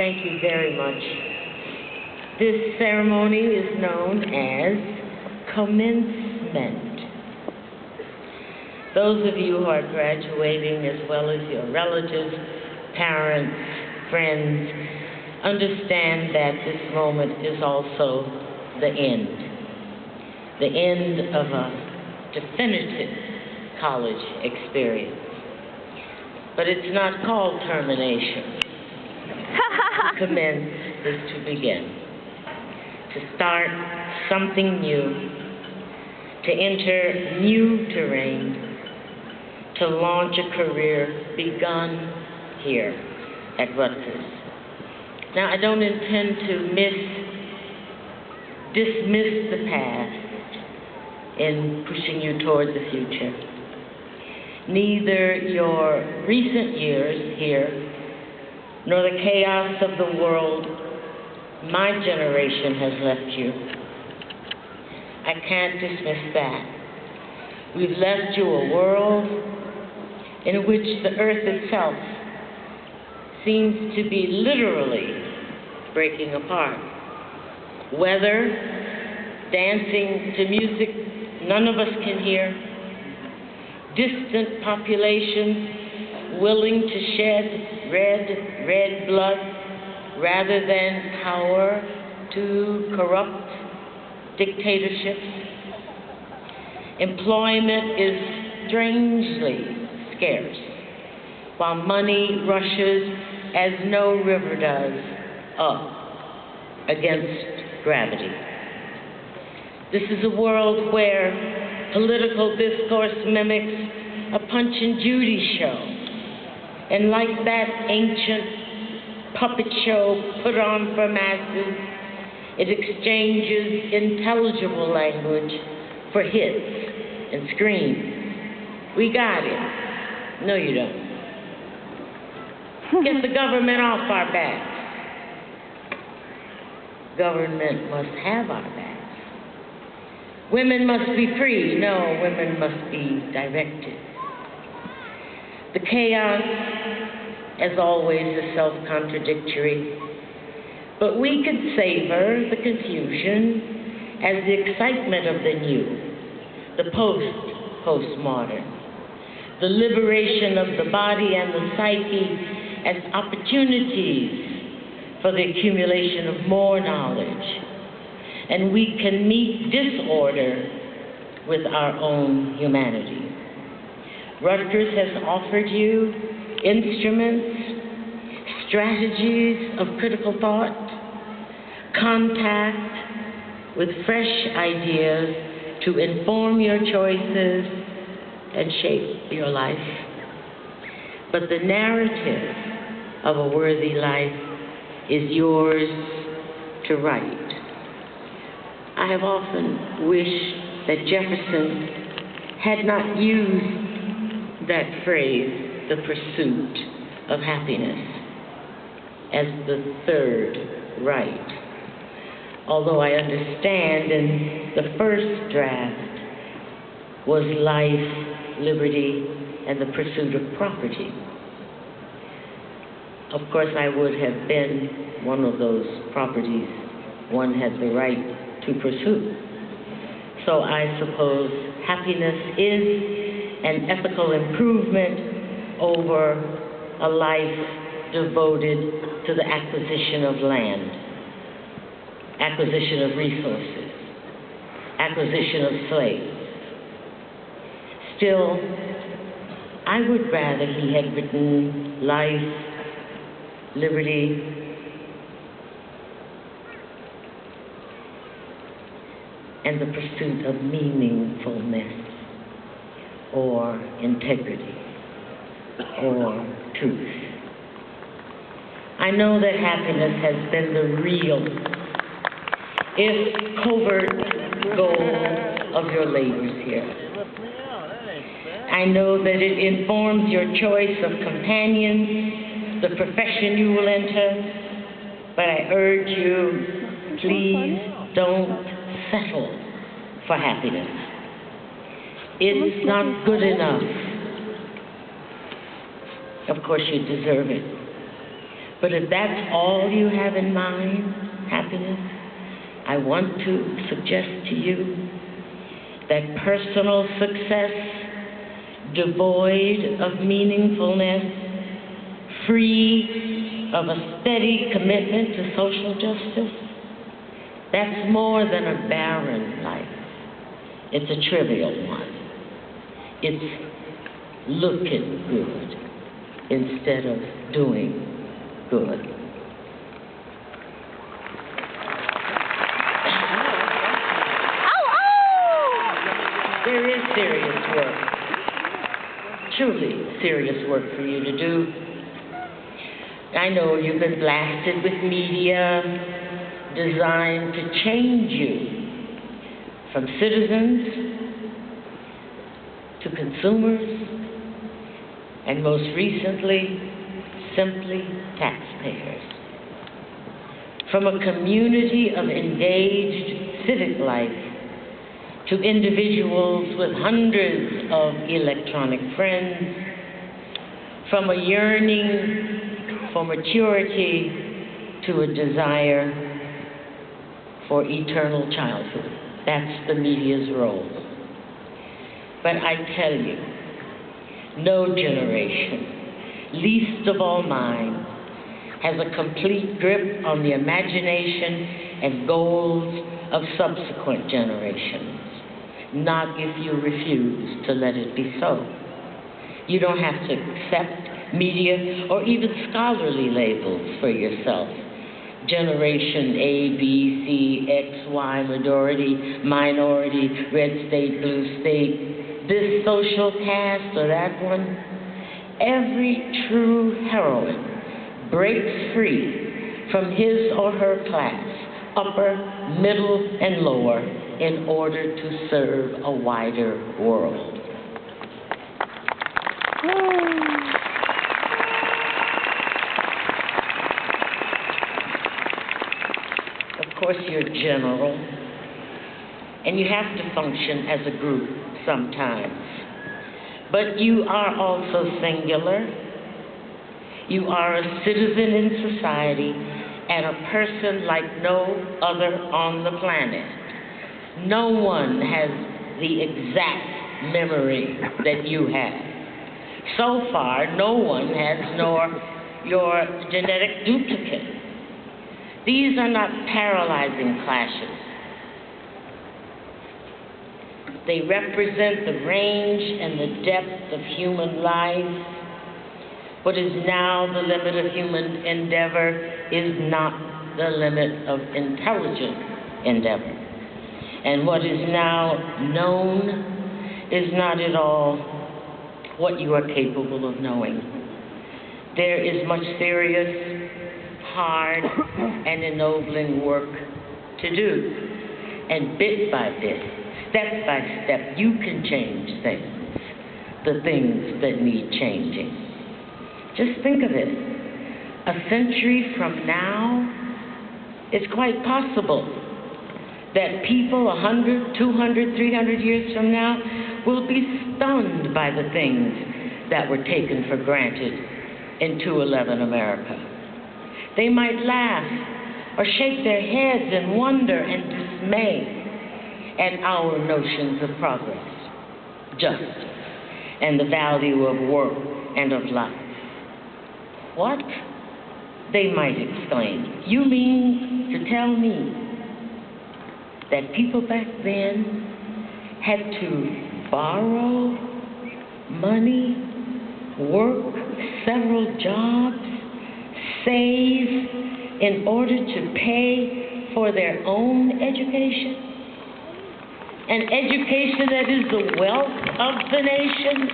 Thank you very much. This ceremony is known as Commencement. Those of you who are graduating, as well as your relatives, parents, friends, understand that this moment is also the end of a definitive college experience. But it's not called termination. To commence is to begin, to start something new, to enter new terrain, to launch a career begun here at Rutgers. Now, I don't intend to dismiss the past in pushing you toward the future. Neither your recent years here nor the chaos of the world my generation has left you. I can't dismiss that. We've left you a world in which the earth itself seems to be literally breaking apart. Weather, dancing to music none of us can hear, distant populations willing to shed red blood rather than power to corrupt dictatorships. Employment is strangely scarce, while money rushes as no river does up against gravity. This is a world where political discourse mimics a Punch and Judy show. And like that ancient puppet show put on for masses, it exchanges intelligible language for hits and screams. We got it. No, you don't. Get the government off our backs. Government must have our backs. Women must be free. No, women must be directed. The chaos, as always, is self-contradictory, but we could savor the confusion as the excitement of the new, the postmodern, the liberation of the body and the psyche as opportunities for the accumulation of more knowledge. And we can meet disorder with our own humanity. Rutgers has offered you instruments, strategies of critical thought, contact with fresh ideas to inform your choices and shape your life. But the narrative of a worthy life is yours to write. I have often wished that Jefferson had not used that phrase, the pursuit of happiness, as the third right. Although I understand in the first draft was life, liberty, and the pursuit of property. Of course, I would have been one of those properties one has the right to pursue. So I suppose happiness is an ethical improvement over a life devoted to the acquisition of land, acquisition of resources, acquisition of slaves. Still, I would rather he had written life, liberty, and the pursuit of meaningfulness, or integrity, or truth. I know that happiness has been the real, if covert, goal of your labors here. I know that it informs your choice of companions, the profession you will enter, but I urge you, please don't settle for happiness. It's not good enough. Of course, you deserve it. But if that's all you have in mind, happiness, I want to suggest to you that personal success, devoid of meaningfulness, free of a steady commitment to social justice, that's more than a barren life. It's a trivial one. It's looking good instead of doing good. There is serious work, truly serious work for you to do. I know you've been blasted with media designed to change you from citizens to consumers, and most recently, simply taxpayers. From a community of engaged civic life to individuals with hundreds of electronic friends, from a yearning for maturity to a desire for eternal childhood. That's the media's role. But I tell you, no generation, least of all mine, has a complete grip on the imagination and goals of subsequent generations. Not if you refuse to let it be so. You don't have to accept media or even scholarly labels for yourself. Generation A, B, C, X, Y, majority, minority, red state, blue state, this social caste or that one. Every true heroine breaks free from his or her class, upper, middle, and lower, in order to serve a wider world. Of course, you're general, and you have to function as a group sometimes. But you are also singular. You are a citizen in society and a person like no other on the planet. No one has the exact memory that you have. So far, no one has nor your genetic duplicate. These are not paralyzing clashes. They represent the range and the depth of human life. What is now the limit of human endeavor is not the limit of intelligent endeavor. And what is now known is not at all what you are capable of knowing. There is much serious, hard, and ennobling work to do. And bit by bit, step by step, you can change things, the things that need changing. Just think of it. A century from now, it's quite possible that people 100, 200, 300 years from now will be stunned by the things that were taken for granted in 211 America. They might laugh or shake their heads in wonder and dismay at our notions of progress, justice, and the value of work and of life. What? They might exclaim. You mean to tell me that people back then had to borrow money, work several jobs, save in order to pay for their own education? An education that is the wealth of the nation?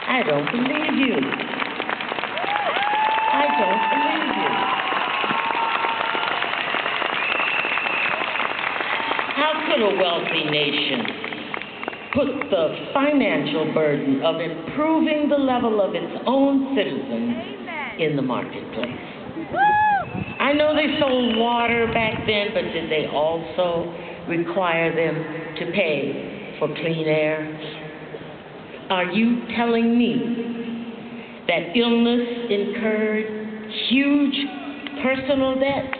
I don't believe you. I don't believe you. How could a wealthy nation put the financial burden of improving the level of its own citizens in the marketplace? I know they sold water back then, but did they also require them to pay for clean air? Are you telling me that illness incurred huge personal debt,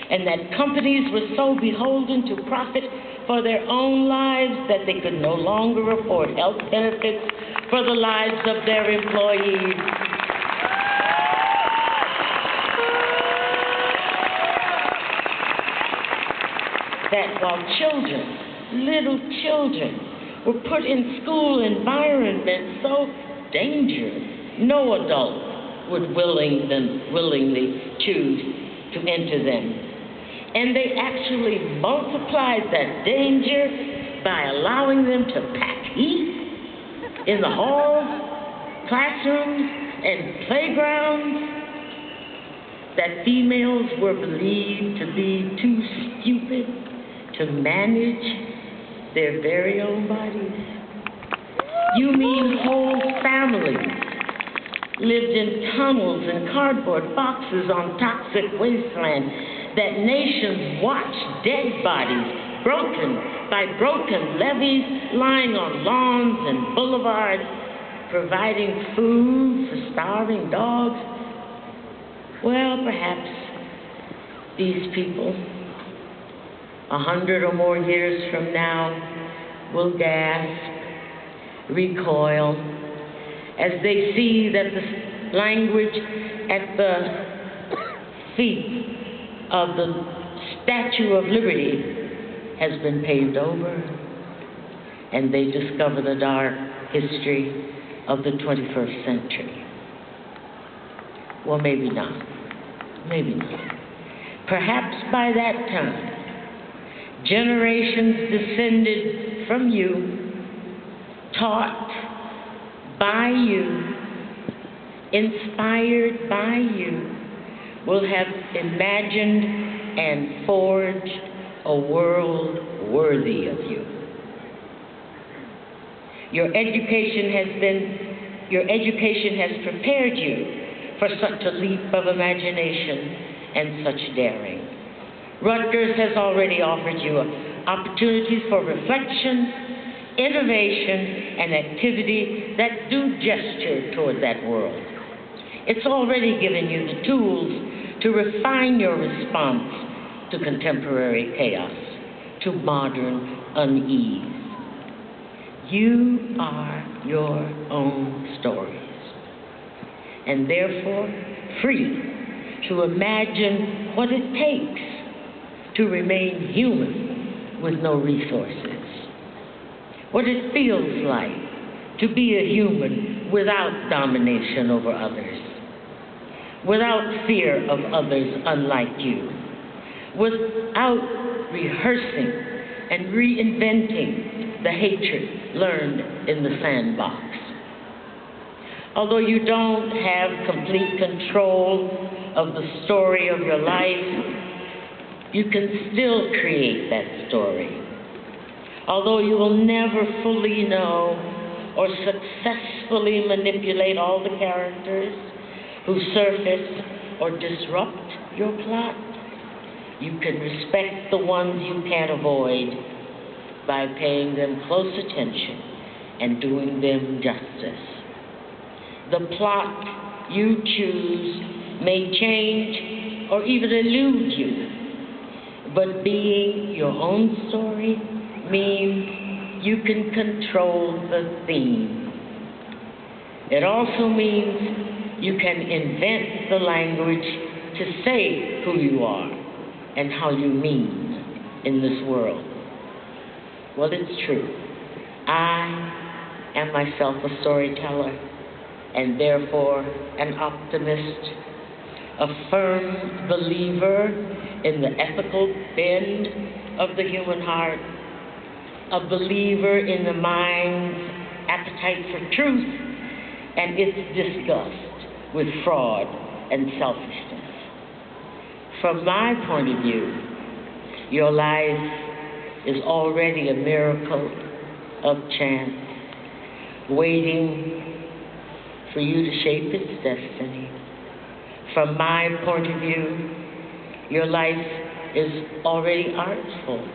and that companies were so beholden to profit for their own lives that they could no longer afford health benefits for the lives of their employees. That while children, little children, were put in school environments so dangerous, no adult would willingly choose to enter them. And they actually multiplied that danger by allowing them to pack heat in the halls, classrooms, and playgrounds, that females were believed to be too stupid to manage their very own bodies. You mean whole families lived in tunnels and cardboard boxes on toxic wasteland, that nations watched dead bodies broken by broken levees lying on lawns and boulevards, providing food for starving dogs. Well, perhaps these people, 100 or more years from now, will gasp, recoil, as they see that the language at the feet of the Statue of Liberty has been paved over, and they discover the dark history of the 21st century. Well, maybe not. Maybe not. Perhaps by that time, generations descended from you, taught by you, inspired by you, will have imagined and forged a world worthy of you. Your education has prepared you for such a leap of imagination and such daring. Rutgers has already offered you opportunities for reflection, innovation, and activity that do gesture toward that world. It's already given you the tools to refine your response to contemporary chaos, to modern unease. You are your own stories, and therefore free to imagine what it takes to remain human with no resources, what it feels like to be a human without domination over others, without fear of others unlike you, without rehearsing and reinventing the hatred learned in the sandbox. Although you don't have complete control of the story of your life, you can still create that story. Although you will never fully know or successfully manipulate all the characters who surface or disrupt your plot, you can respect the ones you can't avoid by paying them close attention and doing them justice. The plot you choose may change or even elude you, but being your own story means you can control the theme. It also means you can invent the language to say who you are and how you mean in this world. Well, it's true. I am myself a storyteller, and therefore an optimist, a firm believer in the ethical bend of the human heart, a believer in the mind's appetite for truth and its disgust with fraud and selfishness. From my point of view, your life is already a miracle of chance, waiting for you to shape its destiny. From my point of view, your life is already artful,